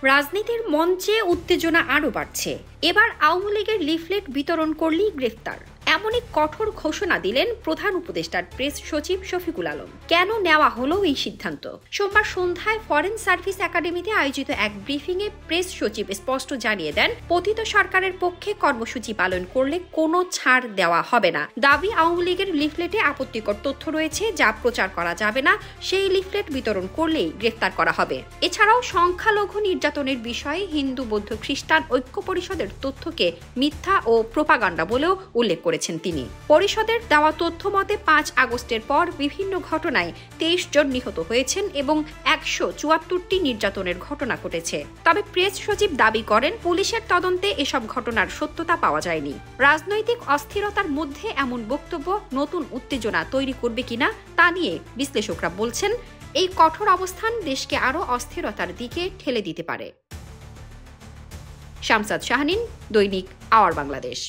রাজনীতির মঞ্চে উত্তেজনা আরও বাড়ছে। এবার আওয়ামী লীগের লিফলেট বিতরণ করলেই গ্রেফতার, এমনই কঠোর ঘোষণা দিলেন প্রধান উপদেষ্টার প্রেস সচিব শফিকুল আলম। কেন নেওয়া হলো এই সিদ্ধান্ত? সোমবার সন্ধ্যায় ফরেন সার্ভিস একাডেমিতে আয়োজিত এক ব্রিফিংয়ে প্রেস সচিব স্পষ্ট জানিয়ে দেন, পতিত সরকারের পক্ষে কর্মসূচি পালন করলে কোনো ছাড় দেওয়া হবে না। দাবি, আওয়ামী লীগের লিফলেটে আপত্তিকর তথ্য রয়েছে যা প্রচার করা যাবে না, সেই লিফলেট বিতরণ করলেই গ্রেফতার করা হবে। এছাড়াও সংখ্যালঘু নির্যাতনের বিষয়ে হিন্দু, বৌদ্ধ, খ্রিস্টান ঐক্য পরিষদের তথ্যকে মিথ্যা ও প্রোপাগান্ডা বলেও উল্লেখ করেছেন তিনি। পরিষদের দেওয়া তথ্য মতে 5 আগস্টের পর বিভিন্ন ঘটনায় 23 জন নিহত হয়েছেন এবং 174টি নির্যাতনের ঘটনা ঘটেছে। তবে প্রেস সচিব দাবি করেন, পুলিশের তদন্তে এসব ঘটনার সত্যতা পাওয়া যায়নি। রাজনৈতিক অস্থিরতার মধ্যে এমন বক্তব্য নতুন উত্তেজনা তৈরি করবে কিনা তা নিয়ে বিশ্লেষকরা বলছেন, এই কঠোর অবস্থান দেশকে আরও অস্থিরতার দিকে ঠেলে দিতে পারে। শামসাদ শাহনীন, দৈনিক আওয়ার বাংলাদেশ।